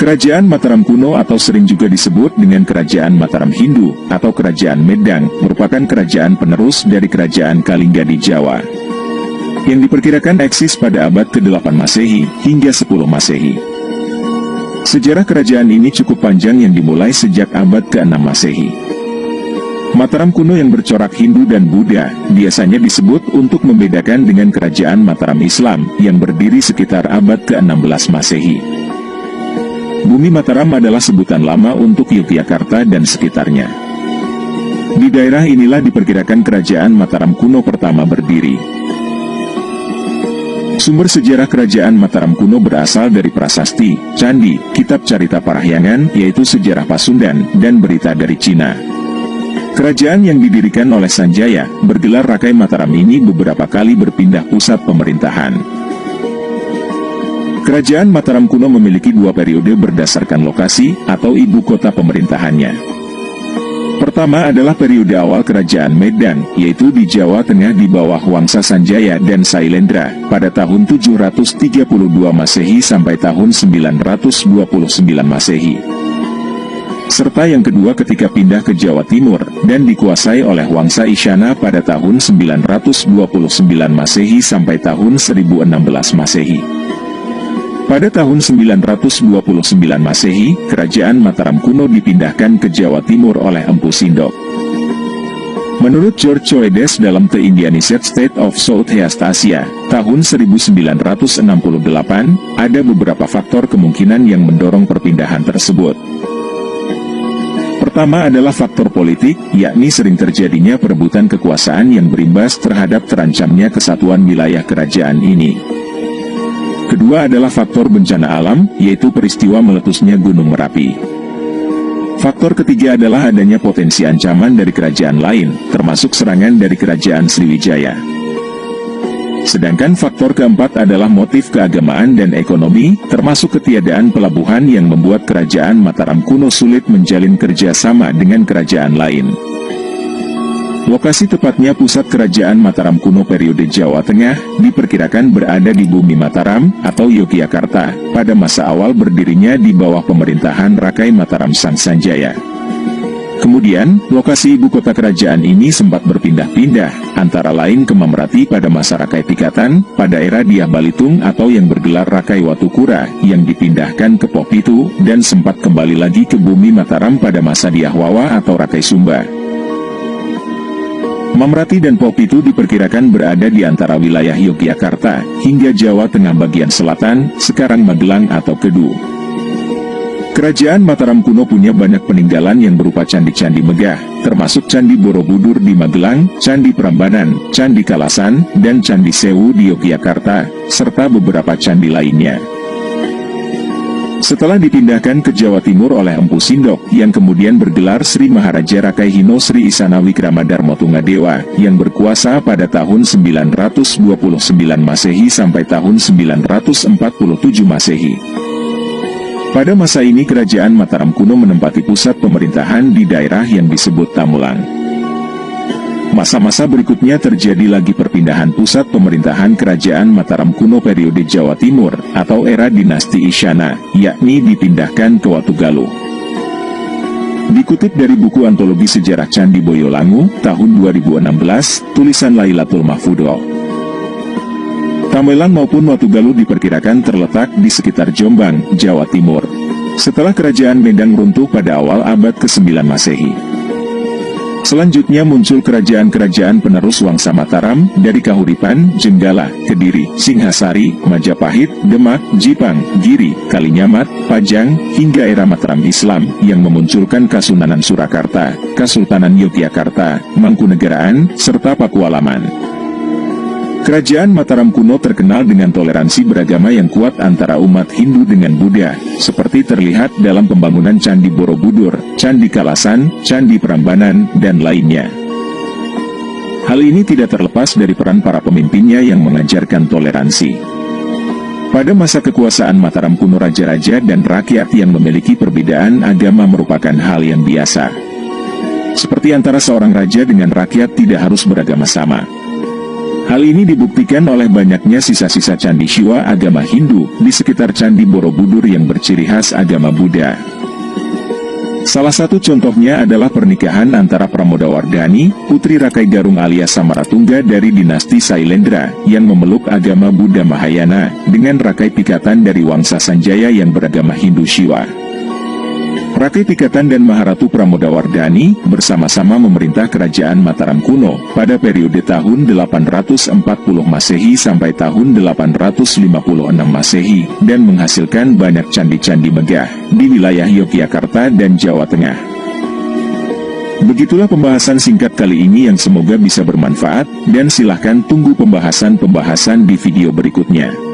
Kerajaan Mataram kuno atau sering juga disebut dengan Kerajaan Mataram Hindu atau Kerajaan Medang merupakan kerajaan penerus dari Kerajaan Kalingga di Jawa, yang diperkirakan eksis pada abad ke-8 Masehi hingga 10 Masehi. Sejarah kerajaan ini cukup panjang yang dimulai sejak abad ke-6 Masehi. Mataram kuno yang bercorak Hindu dan Buddha biasanya disebut untuk membedakan dengan Kerajaan Mataram Islam yang berdiri sekitar abad ke-16 Masehi. Bumi Mataram adalah sebutan lama untuk Yogyakarta dan sekitarnya. Di daerah inilah diperkirakan Kerajaan Mataram kuno pertama berdiri. Sumber sejarah Kerajaan Mataram kuno berasal dari prasasti, candi, kitab carita parahyangan, yaitu sejarah Pasundan, dan berita dari Cina. Kerajaan yang didirikan oleh Sanjaya, bergelar Rakai Mataram ini beberapa kali berpindah pusat pemerintahan. Kerajaan Mataram kuno memiliki dua periode berdasarkan lokasi atau ibu kota pemerintahannya. Pertama adalah periode awal Kerajaan Medang, yaitu di Jawa Tengah di bawah Wangsa Sanjaya dan Sailendra, pada tahun 732 Masehi sampai tahun 929 Masehi. Serta yang kedua ketika pindah ke Jawa Timur, dan dikuasai oleh Wangsa Isyana pada tahun 929 Masehi sampai tahun 1016 Masehi. Pada tahun 929 Masehi, Kerajaan Mataram kuno dipindahkan ke Jawa Timur oleh Empu Sindok. Menurut George Choedes dalam The Indianised State of Southeast Asia, tahun 1968, ada beberapa faktor kemungkinan yang mendorong perpindahan tersebut. Pertama adalah faktor politik, yakni sering terjadinya perebutan kekuasaan yang berimbas terhadap terancamnya kesatuan wilayah kerajaan ini. Kedua adalah faktor bencana alam, yaitu peristiwa meletusnya Gunung Merapi. Faktor ketiga adalah adanya potensi ancaman dari kerajaan lain, termasuk serangan dari Kerajaan Sriwijaya. Sedangkan faktor keempat adalah motif keagamaan dan ekonomi, termasuk ketiadaan pelabuhan yang membuat Kerajaan Mataram kuno sulit menjalin kerjasama dengan kerajaan lain. Lokasi tepatnya pusat Kerajaan Mataram kuno periode Jawa Tengah diperkirakan berada di Bumi Mataram atau Yogyakarta pada masa awal berdirinya di bawah pemerintahan Rakai Mataram Sang Sanjaya. Kemudian, lokasi ibu kota kerajaan ini sempat berpindah-pindah, antara lain ke Mamrati pada masa Rakai Pikatan, pada era Dyah Balitung atau yang bergelar Rakai Watukura, yang dipindahkan ke Popitu, dan sempat kembali lagi ke Bumi Mataram pada masa Dyah Wawa atau Rakai Sumba. Mamrati dan Popitu diperkirakan berada di antara wilayah Yogyakarta, hingga Jawa Tengah bagian selatan, sekarang Magelang atau Kedu. Kerajaan Mataram kuno punya banyak peninggalan yang berupa candi-candi megah, termasuk Candi Borobudur di Magelang, Candi Prambanan, Candi Kalasan, dan Candi Sewu di Yogyakarta, serta beberapa candi lainnya. Setelah dipindahkan ke Jawa Timur oleh Empu Sindok, yang kemudian bergelar Sri Maharaja Rakai Hino Sri Isana Wikramadharma Tunggadewa, yang berkuasa pada tahun 929 Masehi sampai tahun 947 Masehi. Pada masa ini Kerajaan Mataram kuno menempati pusat pemerintahan di daerah yang disebut Tamulang. Masa-masa berikutnya terjadi lagi perpindahan pusat pemerintahan Kerajaan Mataram kuno periode Jawa Timur, atau era dinasti Isyana, yakni dipindahkan ke Watugaluh. Dikutip dari buku antologi sejarah Candi Boyolangu, tahun 2016, tulisan Lailatul Mahfudho. Tamelang maupun Watugaluh diperkirakan terletak di sekitar Jombang, Jawa Timur. Setelah Kerajaan Medang runtuh pada awal abad ke-9 Masehi. Selanjutnya muncul kerajaan-kerajaan penerus Wangsa Mataram, dari Kahuripan, Jenggala, Kediri, Singhasari, Majapahit, Demak, Jipang, Giri, Kalinyamat, Pajang, hingga era Mataram Islam, yang memunculkan Kasunanan Surakarta, Kesultanan Yogyakarta, Mangkunegaraan, serta Pakualaman. Kerajaan Mataram kuno terkenal dengan toleransi beragama yang kuat antara umat Hindu dengan Buddha, seperti terlihat dalam pembangunan Candi Borobudur, Candi Kalasan, Candi Prambanan, dan lainnya. Hal ini tidak terlepas dari peran para pemimpinnya yang mengajarkan toleransi. Pada masa kekuasaan Mataram kuno, raja-raja dan rakyat yang memiliki perbedaan agama merupakan hal yang biasa. Seperti antara seorang raja dengan rakyat tidak harus beragama sama. Hal ini dibuktikan oleh banyaknya sisa-sisa candi Shiva agama Hindu di sekitar Candi Borobudur yang berciri khas agama Buddha. Salah satu contohnya adalah pernikahan antara Pramodawardhani, putri Rakai Garung alias Samaratungga dari dinasti Sailendra, yang memeluk agama Buddha Mahayana, dengan Rakai Pikatan dari Wangsa Sanjaya yang beragama Hindu Shiva. Rakai Pikatan dan Maharatu Pramodawardhani bersama-sama memerintah kerajaan Mataram kuno pada periode tahun 840 Masehi sampai tahun 856 Masehi dan menghasilkan banyak candi-candi megah di wilayah Yogyakarta dan Jawa Tengah. Begitulah pembahasan singkat kali ini yang semoga bisa bermanfaat, dan silahkan tunggu pembahasan-pembahasan di video berikutnya.